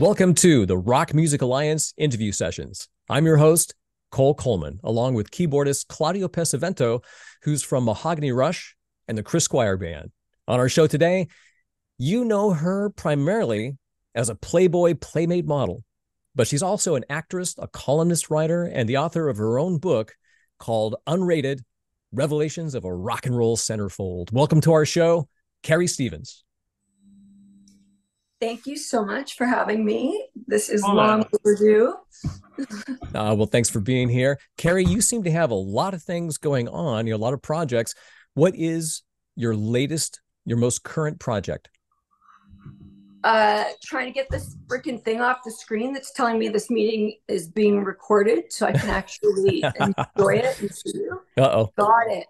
Welcome to the Rock Music Alliance interview sessions. I'm your host, Cole Coleman, along with keyboardist Claudio Pesavento, who's from Mahogany Rush and the Chris Squire Band. On our show today, you know her primarily as a Playboy Playmate model, but she's also an actress, a columnist writer, and the author of her own book called Unrated, Revelations of a Rock and Roll Centerfold. Welcome to our show, Carrie Stevens. Thank you so much for having me. This is long overdue. Well, thanks for being here. Carrie, you seem to have a lot of things going on, a lot of projects. What is your latest, your most current project? Trying to get this freaking thing off the screen that's telling me this meeting is being recorded so I can actually enjoy it and see you. Uh-oh. Got it.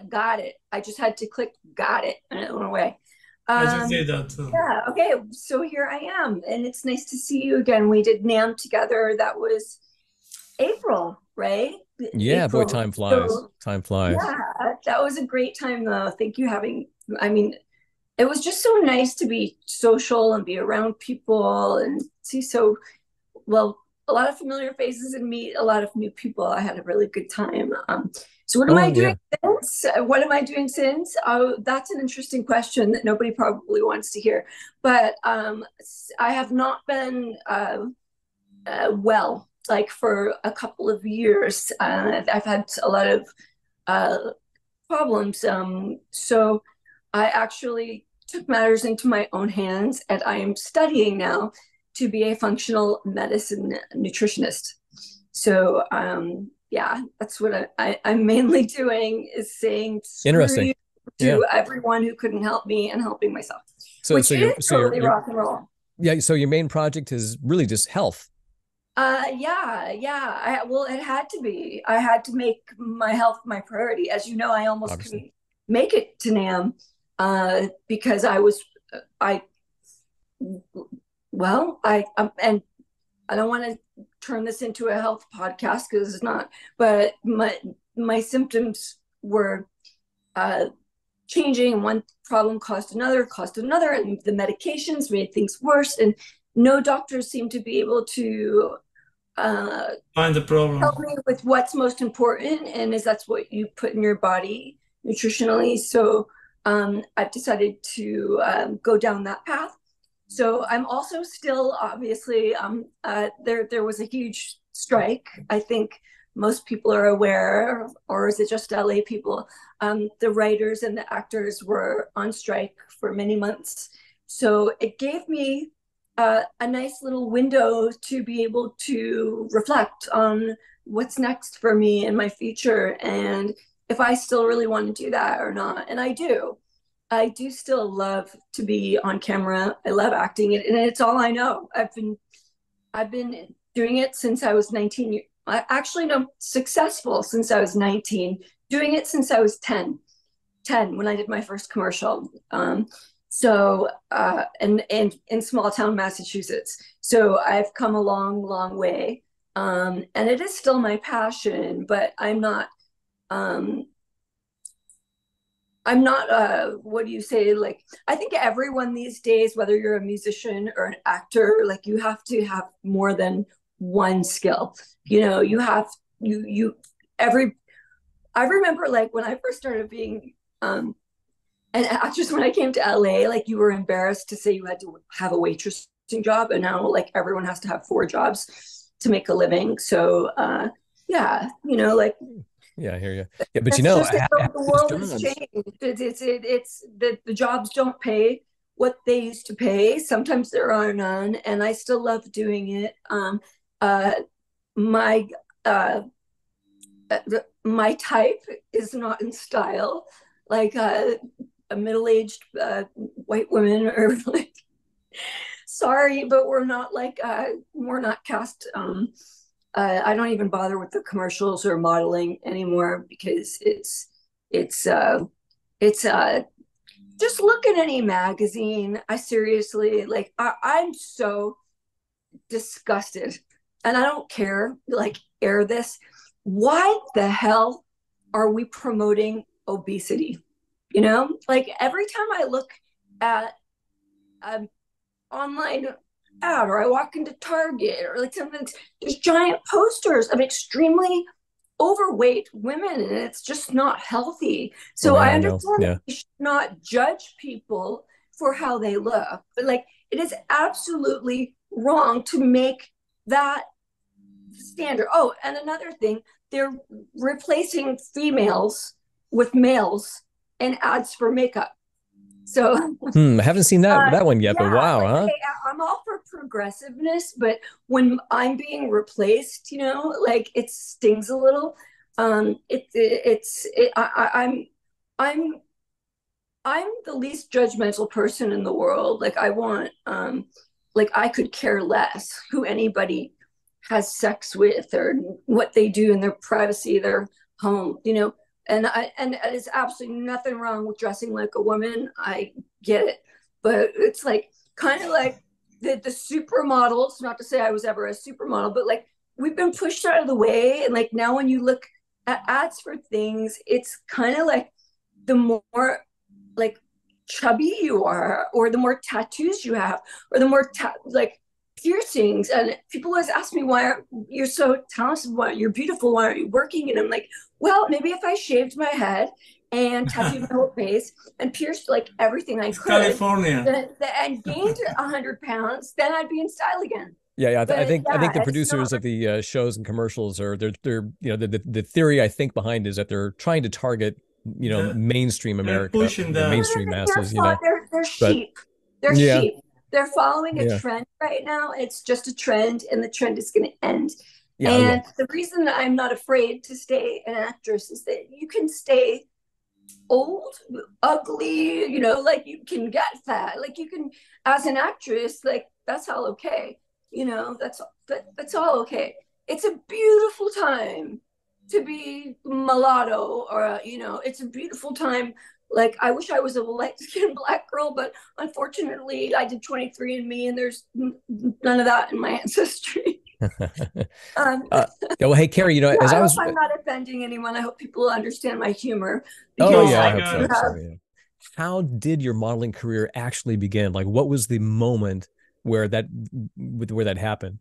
Got it. I just had to click got it and it went away. I just did that too. Yeah, okay. So here I am. And it's nice to see you again. We did NAMM together. That was April, right? Yeah, April. Boy, time flies. Time flies. Yeah, that was a great time though. Thank you it was just so nice to be social and be around people and see a lot of familiar faces and meet a lot of new people. I had a really good time. So what am I doing since? What am I doing since? Oh, that's an interesting question that nobody probably wants to hear. But I have not been well, like for a couple of years. I've had a lot of problems. So I actually took matters into my own hands, and I am studying now to be a functional medicine nutritionist. So yeah, that's what I'm mainly doing, is saying interesting to everyone who couldn't help me and helping myself. So you're totally rock and roll. Yeah, so your main project is really just health. Yeah. Well, it had to be. I had to make my health my priority. As you know, I almost couldn't make it to NAMM because and I don't want to turn this into a health podcast because it's not, but my symptoms were changing. One problem caused another, and the medications made things worse. And no doctors seem to be able to find the problem, help me with what's most important, and that's what you put in your body nutritionally. So I've decided to go down that path. So I'm also still, obviously, there was a huge strike. I think most people are aware, or is it just LA people? The writers and the actors were on strike for many months. So it gave me a nice little window to be able to reflect on what's next for me in my future, and if I still really want to do that or not. And I do still love to be on camera. I love acting, and it's all I know. I've been doing it since I was 19. Actually, no, successful since I was 19. Doing it since I was 10 when I did my first commercial. And in small town Massachusetts. So I've come a long way. And it is still my passion, but I'm not what do you say, like, I think everyone these days, whether you're a musician or an actor, like, you have to have more than one skill. I remember, like, when I first started being an actress, when I came to LA, like, you were embarrassed to say you had to have a waitressing job, and now, like, everyone has to have 4 jobs to make a living. So yeah, like, yeah, I hear you. Yeah, but the world has changed. It's the jobs don't pay what they used to pay. Sometimes there are none, and I still love doing it. My type is not in style, like a middle-aged white women, or like, sorry, but we're not cast. I don't even bother with the commercials or modeling anymore because it's just look at any magazine. I seriously, like, I'm so disgusted, and I don't care, like, air this. Why the hell are we promoting obesity? Like, every time I look at online out, or I walk into Target, or like something, there's giant posters of extremely overweight women, and it's just not healthy. So Right, I I know. understand Yeah. that we should not judge people for how they look, but like it is absolutely wrong to make that standard. Oh, and another thing, they're replacing females with males in ads for makeup. So I haven't seen that one yet, but yeah, wow, like, huh? hey, I'm all for progressiveness, but when I'm being replaced, like it stings a little. I'm I'm the least judgmental person in the world. Like I want, like I could care less who anybody has sex with or what they do in their privacy, their home. And there's absolutely nothing wrong with dressing like a woman. I get it, but it's like kind of like the supermodels. Not to say I was ever a supermodel, but like we've been pushed out of the way, and like now when you look at ads for things, it's kind of like the more like chubby you are, or the more tattoos you have, or the more like piercings. And people always ask me, why are you're so talented, why you're beautiful, why aren't you working? And I'm like, well, maybe if I shaved my head and tattooed my whole face and pierced like everything I It's could California. and gained 100 pounds, then I'd be in style again. Yeah, I But think yeah, the it's producers not. of the shows and commercials are the theory I think behind is that they're trying to target The, mainstream they're America, pushing that. mainstream masses. They're But sheep. They're yeah, sheep. They're following a yeah, trend right now. It's just a trend, and the trend is going to end. yeah. And Look, the reason that I'm not afraid to stay an actress is that you can stay old, ugly, like you can get fat, like you can, as an actress, like that's all okay. That's all okay. It's a beautiful time to be mulatto, or it's a beautiful time. Like I wish I was a light skinned black girl, but unfortunately I did 23andMe and there's none of that in my ancestry. um, yeah, well, hey, Carrie, yeah, as I I hope was, I'm not offending anyone. I hope people understand my humor, oh because No, yeah, I my I hope do God. so. So have. yeah, how did your modeling career actually begin? Like, what was the moment where that happened?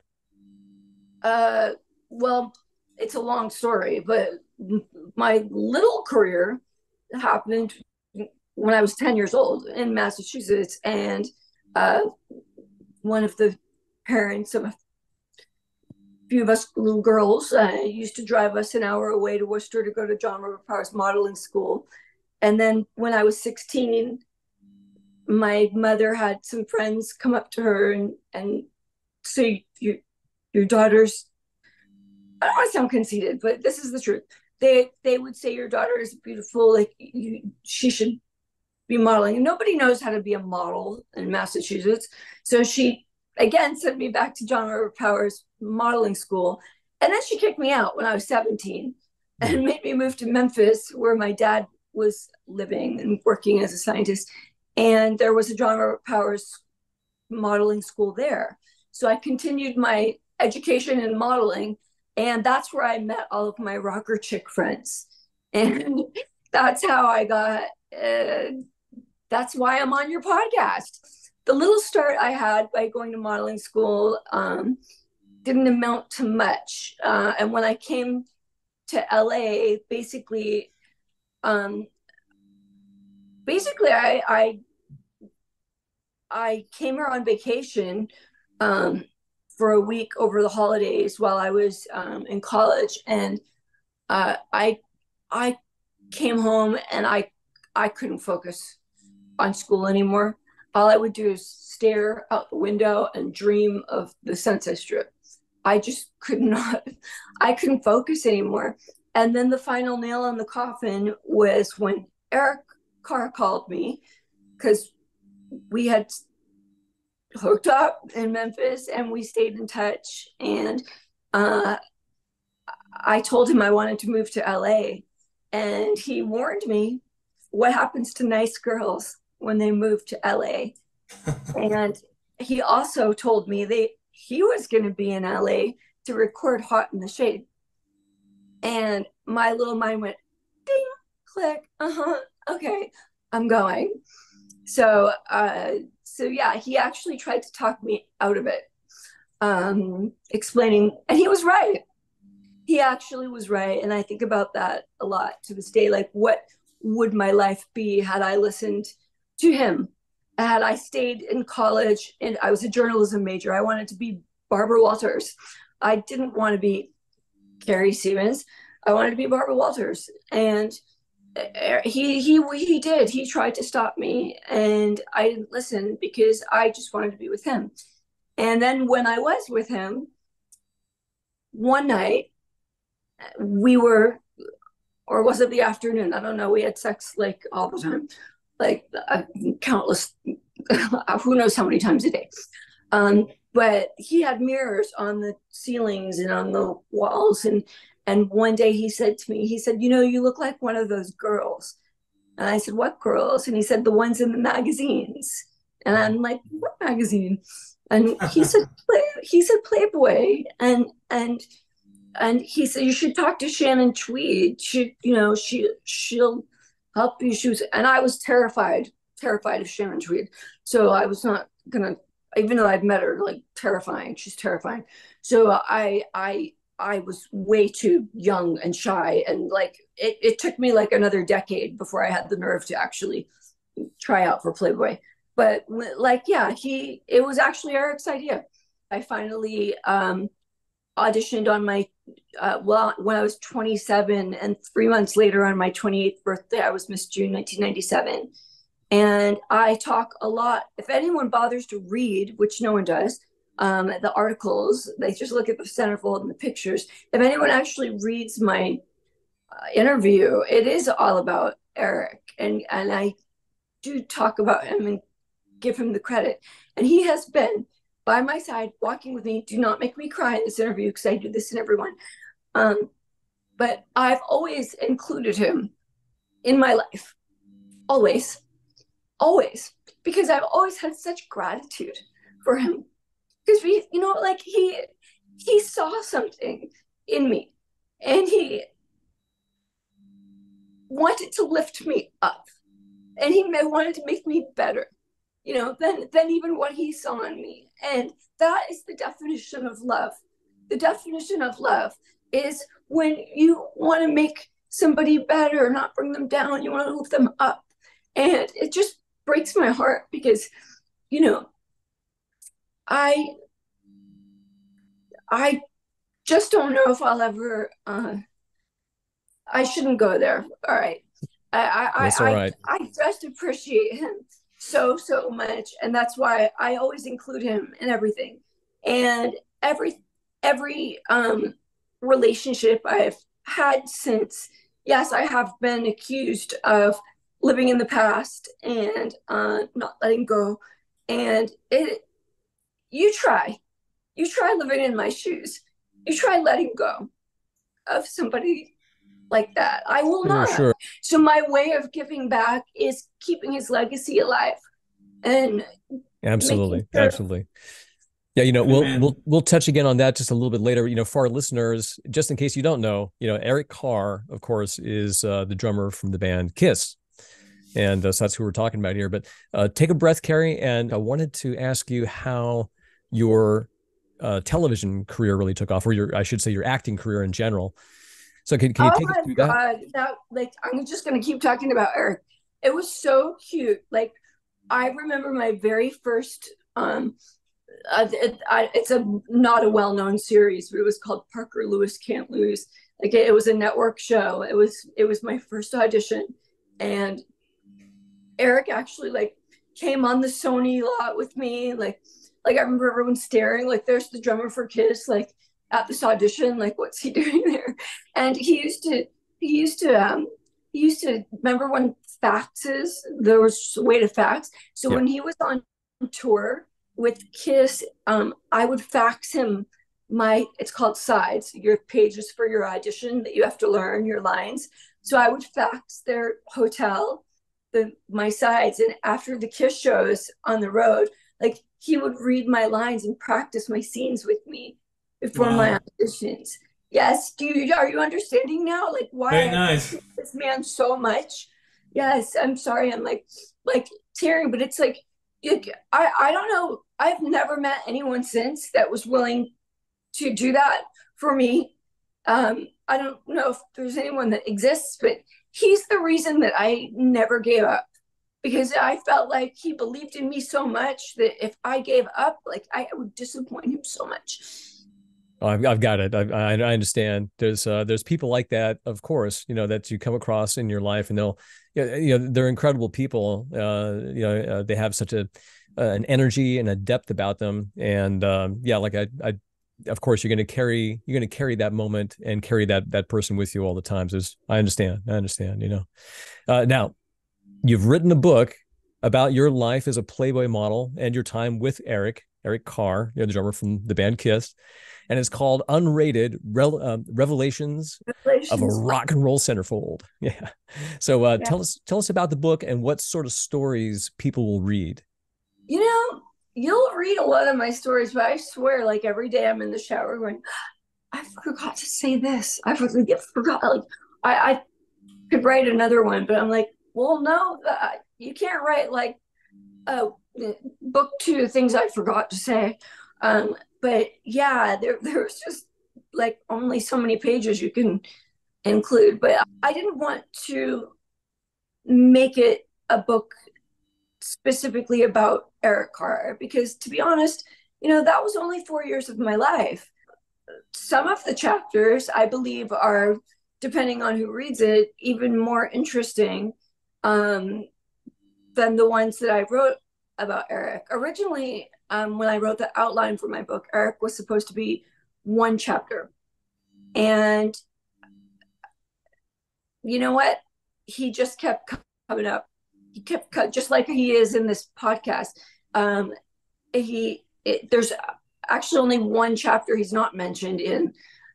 Uh, well, it's a long story, but my little career happened when I was 10 years old in Massachusetts. And uh, one of the parents of a few of us little girls used to drive us an hour away to Worcester to go to John Robert Powers modeling school. And then when I was 16, my mother had some friends come up to her and say, your daughter's, I don't want to sound conceited, but this is the truth. They would say your daughter is beautiful, like she should be modeling. And nobody knows how to be a model in Massachusetts. So she again sent me back to John Robert Powers modeling school. And then she kicked me out when I was 17 and made me move to Memphis, where my dad was living and working as a scientist. And there was a John Robert Powers modeling school there. So I continued my education in modeling, and that's where I met all of my rocker chick friends. And that's how I got, that's why I'm on your podcast. The little start I had by going to modeling school didn't amount to much. And when I came to LA, basically I came here on vacation for a week over the holidays while I was in college, and I came home and I couldn't focus on school anymore. All I would do is stare out the window and dream of the Sunset Strip. I just could not. I couldn't focus anymore. And then the final nail in the coffin was when Eric Carr called me, because we had hooked up in Memphis and we stayed in touch. And I told him I wanted to move to LA. And he warned me what happens to nice girls when they move to LA. And he also told me that he was going to be in LA to record Hot in the Shade. And my little mind went ding, click, okay, I'm going. So yeah, he actually tried to talk me out of it. explaining, and he was right. He actually was right. And I think about that a lot to this day. Like, what would my life be had I listened to him? Had I stayed in college and I was a journalism major, I wanted to be Barbara Walters. I didn't want to be Carrie Stevens. I wanted to be Barbara Walters. And he did. He tried to stop me, and I didn't listen because I just wanted to be with him. And then when I was with him, one night we were, or was it the afternoon? I don't know. We had sex like all the time, like countless, who knows how many times a day. But he had mirrors on the ceilings and on the walls. And one day he said to me, he said, you know, you look like one of those girls. And I said, what girls? And he said, the ones in the magazines. And I'm like, what magazine? And he said, Playboy. And he said, you should talk to Shannon Tweed. She'll help you. And I was terrified of Shannon Tweed. So I was not gonna, even though I'd met her, like, terrifying. She's terrifying. So I was way too young and shy, and like it took me like another decade before I had the nerve to actually try out for Playboy. But like, yeah, it was actually Eric's idea. I finally auditioned on my when I was 27, and 3 months later, on my 28th birthday, I was Miss June 1997. And I talk a lot. If anyone bothers to read, which no one does, the articles, they just look at the centerfold and the pictures. If anyone actually reads my interview, it is all about Eric, and I do talk about him and give him the credit. And he has been by my side, walking with me. Do not make me cry in this interview, because I do this in everyone. But I've always included him in my life, always, because I've always had such gratitude for him. Because like he saw something in me, and he wanted to lift me up, and he wanted to make me better, than even what he saw in me. And that is the definition of love. The definition of love is when you want to make somebody better, not bring them down. You want to lift them up. And it just breaks my heart, because, I just don't know if I'll ever, I shouldn't go there. All right. That's all right. I just appreciate him so much, and that's why I always include him in everything. And every relationship I've had since, yes, I have been accused of living in the past and not letting go. And you try living in my shoes. You try letting go of somebody like that. I will not. Sure. So my way of giving back is keeping his legacy alive. And absolutely. Yeah, we'll touch again on that just a little bit later. For our listeners, just in case you don't know, Eric Carr, of course, is the drummer from the band Kiss. And so that's who we're talking about here. But take a breath, Carrie. And I wanted to ask you how your television career really took off, or I should say your acting career in general. So can you take us through that? I'm just going to keep talking about Eric. It was so cute. Like, I remember my very first, it's not a well-known series, but it was called Parker Lewis Can't Lose. Like, it was a network show. It was my first audition. And Eric actually came on the Sony lot with me. Like I remember everyone staring, like, there's the drummer for Kiss, like, at this audition, like, what's he doing there? And he used to remember when faxes, there was a way to fax. So when he was on tour with Kiss, I would fax him it's called sides, your pages for your audition that you have to learn your lines. So I would fax their hotel, my sides. And after the Kiss shows on the road, like, he would read my lines and practice my scenes with me before my auditions. Yes. Are you understanding now? Like, why Very nice. I hate this man so much? Yes. I'm sorry. I'm like tearing, but it's like, I don't know. I've never met anyone since that was willing to do that for me. I don't know if there's anyone that exists, but he's the reason that I never gave up, because I felt like he believed in me so much that if I gave up, like I would disappoint him so much. Oh, I've got it. I understand. There's people like that, of course, that you come across in your life, and they're incredible people. They have such an energy and a depth about them, and like of course, you're going to carry that moment and carry that person with you all the time. So I understand. Now you've written a book about your life as a Playboy model and your time with Eric Carr, the drummer from the band Kiss. And it's called Unrated Revelations of a Rock and Roll Centerfold. Yeah. So tell us about the book and what sort of stories people will read. You'll read a lot of my stories, but I swear, like every day I'm in the shower going, I forgot to say this. I forgot. Like I could write another one, but I'm like, well, no, you can't write like book 2 things I forgot to say. But yeah, there's just like only so many pages you can include. But I didn't want to make it a book specifically about Eric Carr, because to be honest, that was only 4 years of my life. Some of the chapters, I believe, are, depending on who reads it, even more interesting than the ones that I wrote about Eric. Originally, when I wrote the outline for my book, Eric was supposed to be 1 chapter. And you know what? He just kept coming up. He kept just like he is in this podcast. There's actually only 1 chapter he's not mentioned in,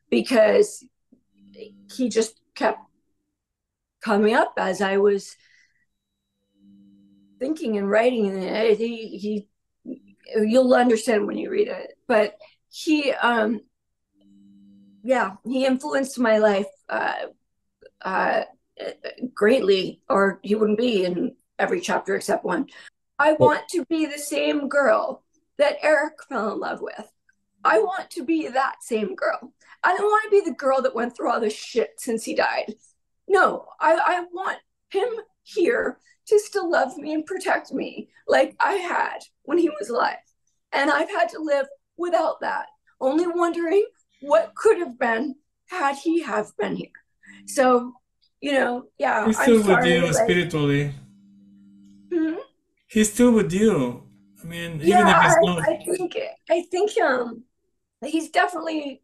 because he just kept coming up as I was thinking and writing, and you'll understand when you read it. But he influenced my life greatly, or he wouldn't be in every chapter except 1. I want to be the same girl that Eric fell in love with. I want to be that same girl. I don't want to be the girl that went through all this shit since he died. No, I want him here to still love me and protect me like I had when he was alive. And I've had to live without that, only wondering what could have been had he have been here. So, yeah. He's still with you spiritually. Hmm? He's still with you. I mean, even if he's not. I think he's definitely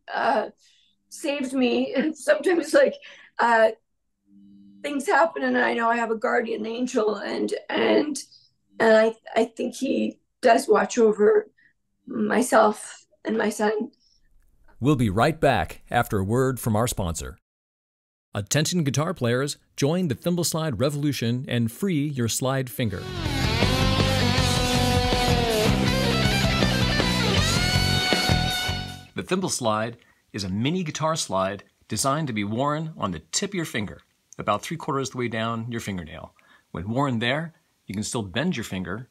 saved me. And sometimes things happen, and I know I have a guardian angel, and I think he does watch over myself and my son. We'll be right back after a word from our sponsor. Attention guitar players, join the thimble slide revolution and free your slide finger. The thimble slide is a mini guitar slide designed to be worn on the tip of your finger, about 3/4 of the way down your fingernail. When worn there, you can still bend your finger,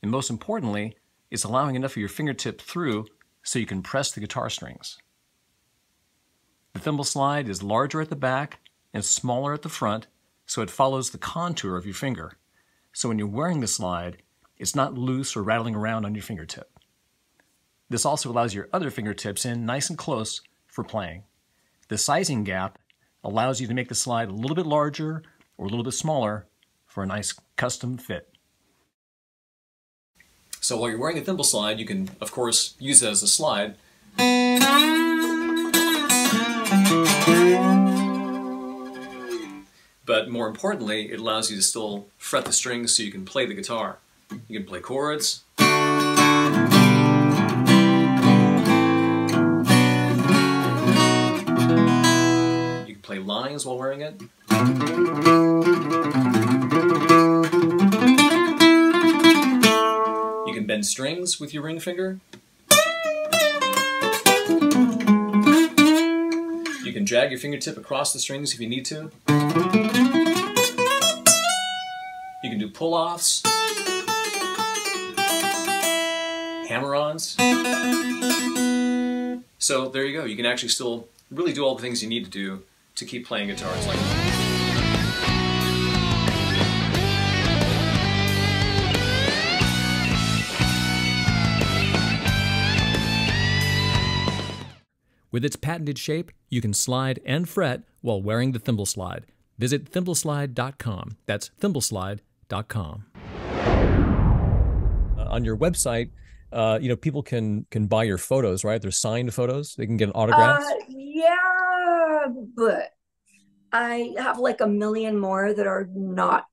and most importantly, it's allowing enough of your fingertip through so you can press the guitar strings. The thimble slide is larger at the back and smaller at the front, so it follows the contour of your finger. So when you're wearing the slide, it's not loose or rattling around on your fingertip. This also allows your other fingertips in nice and close for playing. The sizing gap allows you to make the slide a little bit larger or a little bit smaller for a nice custom fit. So while you're wearing a thimble slide, you can, of course, use it as a slide. But more importantly, it allows you to still fret the strings so you can play the guitar. You can play chords. You can play lines while wearing it. You can bend strings with your ring finger. You can drag your fingertip across the strings if you need to. You can do pull-offs. hammer-ons. So there you go. You can actually still really do all the things you need to do to keep playing guitar. It's like... With its patented shape, you can slide and fret while wearing the thimble slide. Visit thimbleslide.com. That's thimbleslide.com. On your website, people can buy your photos, right? They're signed photos. They can get autographs. Yeah, but I have like a million more that are not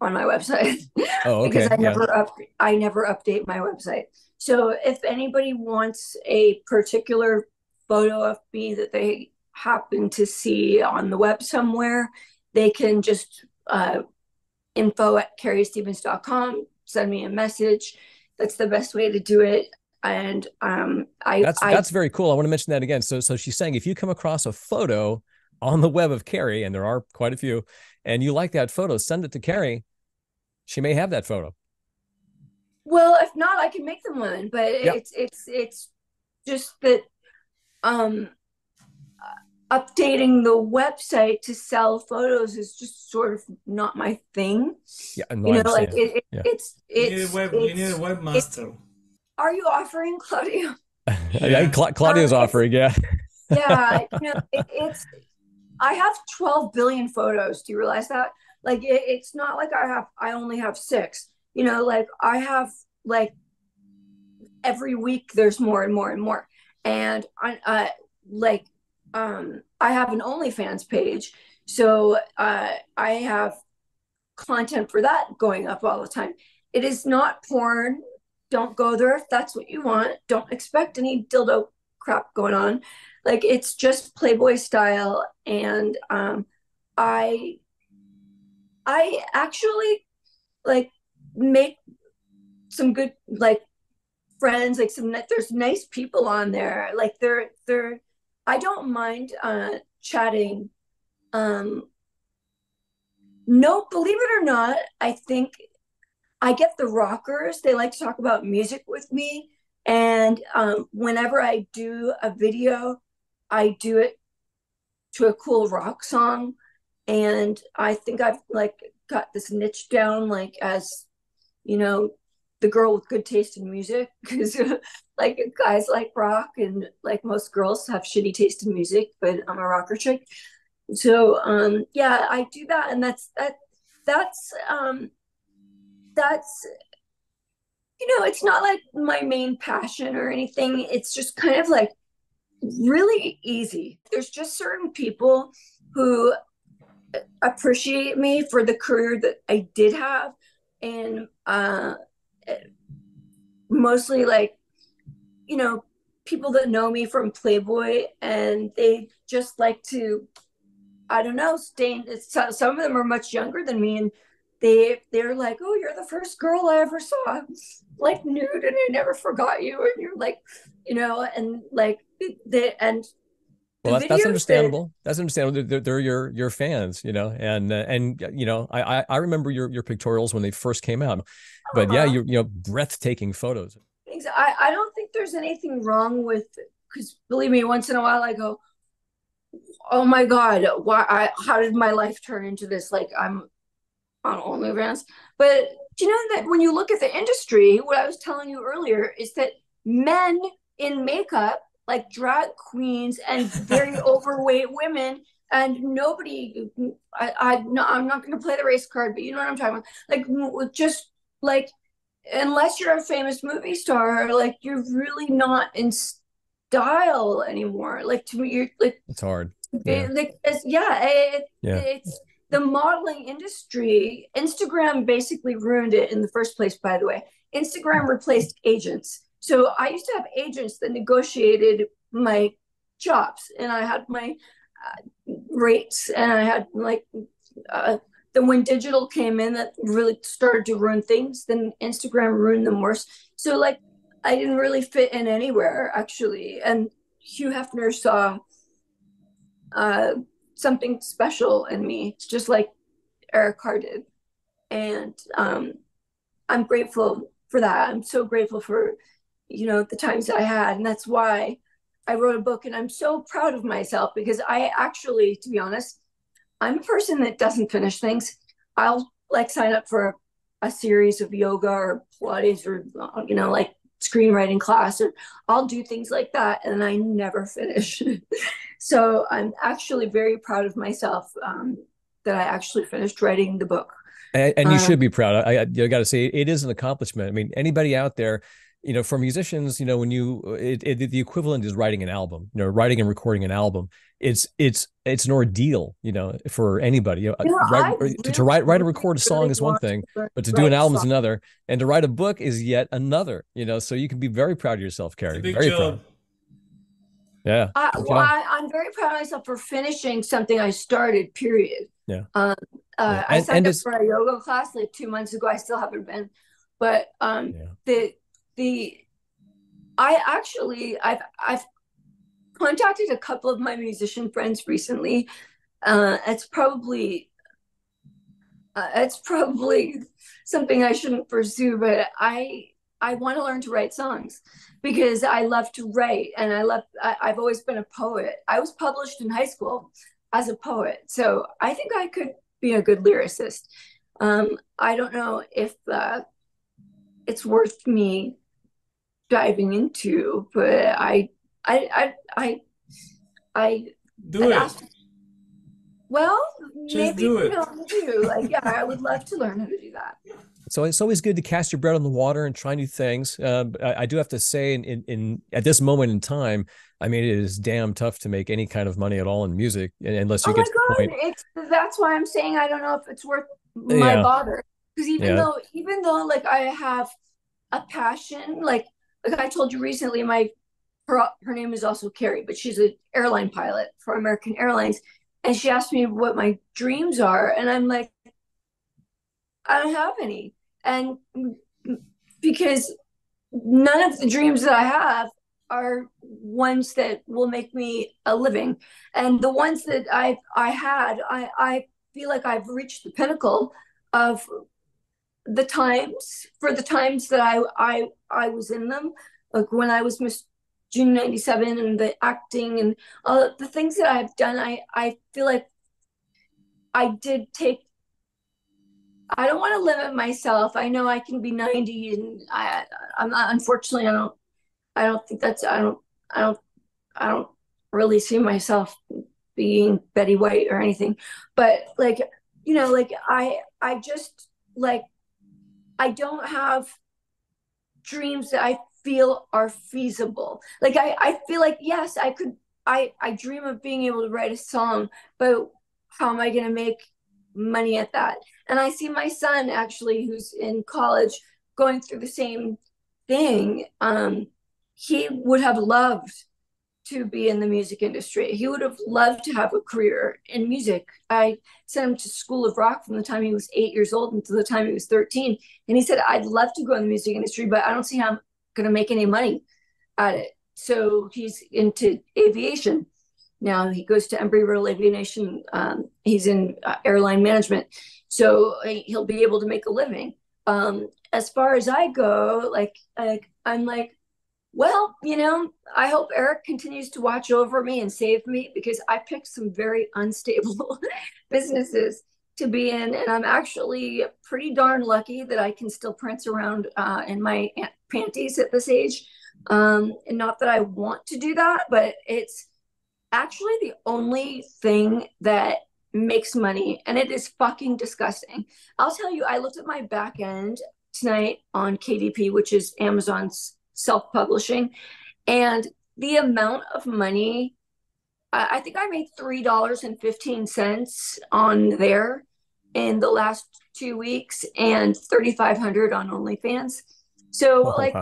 on my website. Oh, okay. Because I never update my website. So if anybody wants a particular photo of me that they happen to see on the web somewhere, they can just info@carriestevens.com, send me a message. That's the best way to do it. And that's very cool. I want to mention that again. So she's saying if you come across a photo on the web of Carrie, and there are quite a few, and you like that photo, send it to Carrie. She may have that photo. Well, if not, I can make them one. But yep. it's just that updating the website to sell photos is just sort of not my thing. Yeah, no, you know, like you need a webmaster. Are you offering, Claudio? Yeah, Claudio's offering. Yeah. Yeah, I have 12 billion photos. Do you realize that? Like it's not like I only have 6. Like I have like every week there's more and more and more. And I have an OnlyFans page, so I have content for that going up all the time. It is not porn. Don't go there if that's what you want. Don't expect any dildo crap going on. Like it's just Playboy style, and I actually like make some good like friends, like there's nice people on there. Like they're I don't mind chatting. No, believe it or not, I think I get the rockers. They like to talk about music with me. And whenever I do a video, I do it to a cool rock song. And I think I've like got this niche down, like as, the girl with good taste in music, because like guys like rock, and like most girls have shitty taste in music, but I'm a rocker chick. So yeah, I do that, and that's it's not like my main passion or anything. It's just kind of like really easy. There's just certain people who appreciate me for the career that I did have, and mostly like people that know me from Playboy, and they just like to, I don't know, some of them are much younger than me, and they're like, oh, you're the first girl I ever saw like nude, and I never forgot you, and you're like, and like well, that's understandable. That's understandable. They're your fans, and I remember your pictorials when they first came out, but yeah, breathtaking photos. I don't think there's anything wrong with, because believe me, once in a while I go, oh my God, how did my life turn into this? Like I'm on OnlyFans. But do you know that when you look at the industry, what I was telling you earlier is that men in makeup, like drag queens and very overweight women, and nobody, I'm not going to play the race card, but you know what I'm talking about. Like just like, unless you're a famous movie star, like you're really not in style anymore. Like to me, you're like, it's hard. It's the modeling industry. Instagram basically ruined it in the first place, by the way. Instagram replaced agents. So I used to have agents that negotiated my jobs, and I had my rates, and I had like then when digital came in, that really started to ruin things. Then Instagram ruined them worse. So like I didn't really fit in anywhere, actually. And Hugh Hefner saw something special in me, just like Eric Carr did. And I'm grateful for that. I'm so grateful for, the times that I had. And that's why I wrote a book. And I'm so proud of myself because I actually, to be honest, I'm a person that doesn't finish things. I'll like sign up for a series of yoga or Pilates or, like screenwriting class, or I'll do things like that. And I never finish. So I'm actually very proud of myself that I actually finished writing the book. And you should be proud. I got to say, it is an accomplishment. I mean, anybody out there, for musicians, when the equivalent is writing an album, writing and recording an album, it's an ordeal, for anybody. To write and record a song is one thing, but to do an album is another, and to write a book is yet another. So you can be very proud of yourself, Carrie. Very proud. Yeah. I'm very proud of myself for finishing something I started. Period. Yeah. I signed up for a yoga class like 2 months ago. I still haven't been, but I've contacted a couple of my musician friends recently. It's probably something I shouldn't pursue, but I want to learn to write songs because I love to write, and I've always been a poet. I was published in high school as a poet, so I think I could be a good lyricist. I don't know if it's worth me diving into, but I do it. Well, just maybe do it. I would love to learn how to do that. So it's always good to cast your bread on the water and try new things. I do have to say, in at this moment in time, I mean, it is damn tough to make any kind of money at all in music unless you get to the point. That's why I'm saying I don't know if it's worth my bother. Because even though like I have a passion, like I told you recently, her name is also Carrie, but she's an airline pilot for American Airlines, and she asked me what my dreams are, and I'm like, I don't have any. And because none of the dreams that I have are ones that will make me a living. And the ones that I feel like I've reached the pinnacle of the times that I was in them. Like when I was Miss June 97 and the acting and all the things that I've done, I feel like I did take. I don't want to limit myself. I know I can be 90 and I'm not, unfortunately, I don't really see myself being Betty White or anything, but like, I just like, I don't have dreams that I feel are feasible. Like, I feel like, yes, I dream of being able to write a song, but how am I going to make money at that? And I see my son, actually, who's in college, going through the same thing. He would have loved to be in the music industry. He would have loved to have a career in music. I sent him to School of Rock from the time he was 8 years old until the time he was 13. And he said, I'd love to go in the music industry, but I don't see how I'm going to make any money at it. So he's into aviation. Now he goes to Embry-Riddle Aviation. He's in airline management. So he'll be able to make a living. As far as I go, I'm like, well, I hope Eric continues to watch over me and save me, because I picked some very unstable businesses to be in. And I'm actually pretty darn lucky that I can still prance around in my panties at this age. And not that I want to do that, but it's actually the only thing that makes money, and it is fucking disgusting. I'll tell you, I looked at my back end tonight on KDP, which is Amazon's self-publishing, and the amount of money, I think I made $3.15 on there in the last 2 weeks, and $3,500 on OnlyFans. So I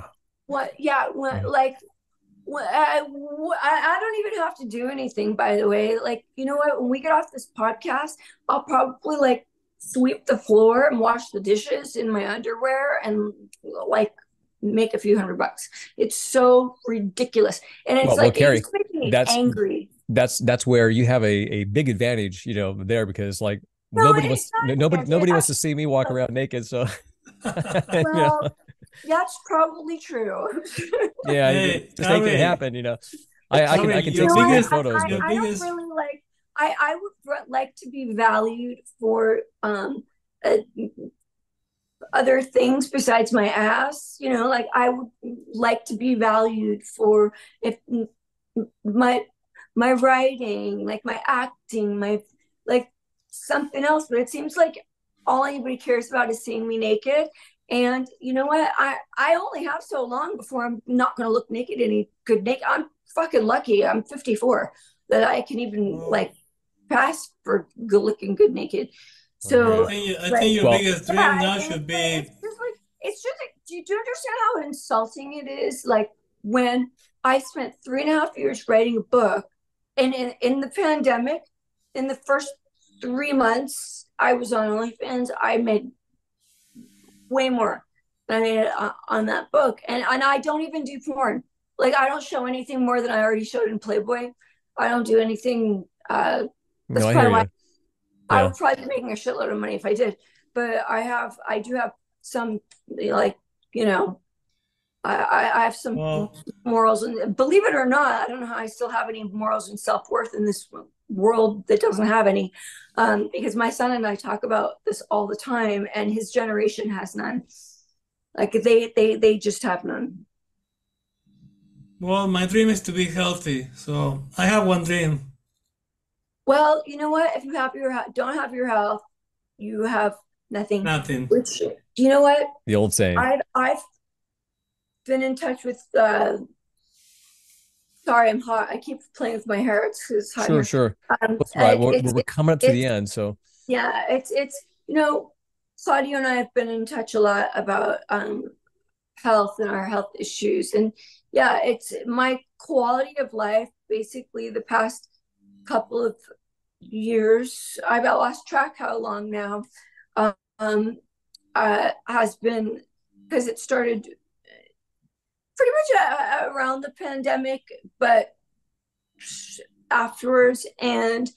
don't even have to do anything, by the way. Like, you know what? When we get off this podcast, I'll probably like sweep the floor and wash the dishes in my underwear and like make a few $100. It's so ridiculous. And it's Carrie, it's making me angry. That's where you have a big advantage, there, because like nobody wants to see me walk around naked. So well, That's probably true. Yeah, Hey, just make it Carrie, happen, I Carrie, can your take some good biggest, photos, your but I don't biggest, really like. I would like to be valued for uh, other things besides my ass. Like I would like to be valued for if my my writing, like my acting, my like something else. But it seems like all anybody cares about is seeing me naked. And you know what? I only have so long before I'm not going to look naked any good naked. I'm fucking lucky. I'm 54 that I can even well, like pass for good looking good naked. yeah. So I like, think your Well, biggest dream yeah, now and should be it's just like, do you understand how insulting it is? Like when I spent 3.5 years writing a book, and in the pandemic, in the first 3 months I was on OnlyFans, I made way more than I made on that book, and I don't even do porn. Like I don't show anything more than I already showed in Playboy. I don't do anything. no, That's I hear probably why you. I Yeah. would probably be making a shitload of money if I did. But I do have some, like, you know, I have some well. morals, and believe it or not, I don't know how I still have any morals and self worth in this world that doesn't have any. Because my son and I talk about this all the time, and his generation has none. Like they just have none. Well, my dream is to be healthy, so I have one dream. Well, you know what? If you have don't have your health, you have nothing. Nothing. Which, you know what? The old saying. I've been in touch with sorry, I'm hot. I keep playing with my hair. It's hot Sure, here. sure. That's right. We're coming up to the It's end, so yeah, Claudio and I have been in touch a lot about health and our health issues. And yeah, it's my quality of life basically the past couple of years. I've lost track how long now. Um has been, because it started pretty much around the pandemic, but afterwards. And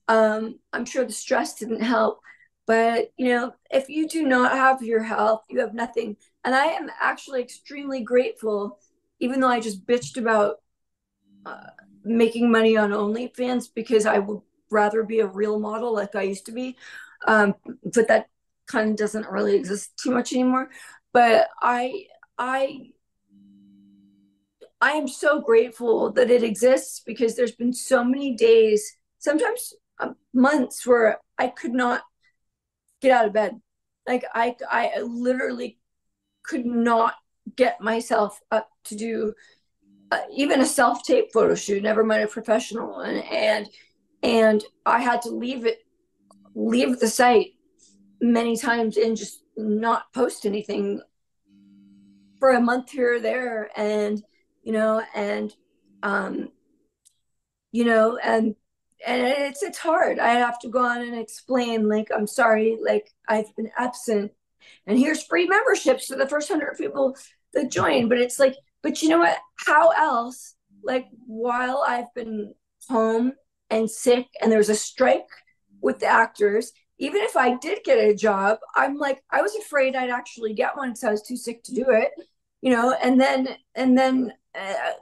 I'm sure the stress didn't help. But if you do not have your health, you have nothing. And I am actually extremely grateful, even though I just bitched about uh, making money on OnlyFans, because I would rather be a real model like I used to be. But that kind of doesn't really exist too much anymore. But I I am so grateful that it exists, because there's been so many days, sometimes months, where I could not get out of bed. Like I literally could not get myself up to do even a self-tape photo shoot, never mind a professional one. And I had to leave the site many times and just not post anything for a month here or there. And and um and it's hard. I have to go on and explain, like, I'm sorry, like, I've been absent, and here's free memberships for the first 100 people that join. But it's like, but you know what, how else, like, while I've been home and sick and there's a strike with the actors, even if I did get a job, I'm like, I was afraid I'd actually get one because I was too sick to do it. And then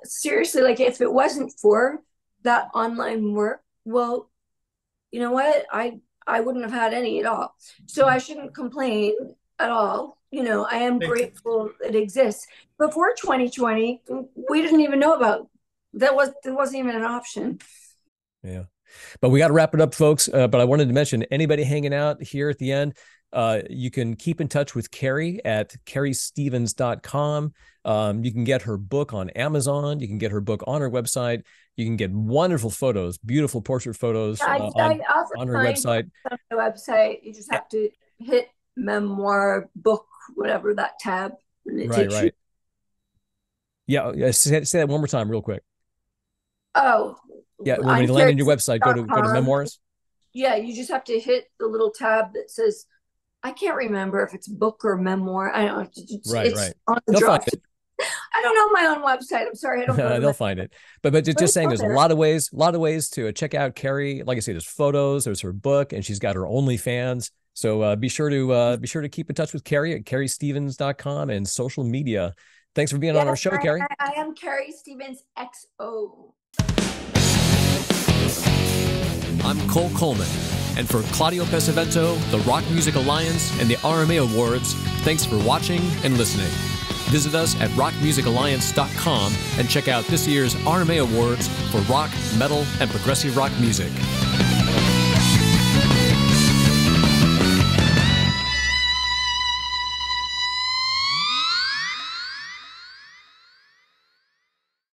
seriously, like, if it wasn't for that online work, well, you know what, I wouldn't have had any at all. So I shouldn't complain at all. I am grateful it exists. Before 2020, we didn't even know about that. Wasn't even an option. yeah. But we got to wrap it up, folks. But I wanted to mention, anybody hanging out here at the end, you can keep in touch with Carrie at carriestevens.com. You can get her book on Amazon. You can get her book on her website. You can get wonderful photos, beautiful portrait photos I offer on her signed website. on the website. You just Yeah. have to hit memoir, book, whatever, that tab, and it Right, takes you. right. Yeah, say that one more time real quick. Oh, Yeah, when on you land on your website, go to carriestevens.com. memoirs. Yeah, you just have to hit the little tab that says, I can't remember if it's book or memoir. I don't know. Right, It's right. on the They'll find drop. it. I don't know my own website. I'm sorry. I don't go to They'll my, find it. But but just it's saying, out there's a there. lot of ways to check out Carrie. Like I say, there's photos, there's her book, and she's got her OnlyFans. So be sure to keep in touch with Carrie at carriestevens.com and social media. Thanks for being on our show, Carrie. I am Carrie Stevens XO. I'm Cole Coleman, and for Claudio Pesavento, the Rock Music Alliance, and the RMA Awards, thanks for watching and listening. Visit us at rockmusicalliance.com and check out this year's RMA Awards for rock, metal, and progressive rock music.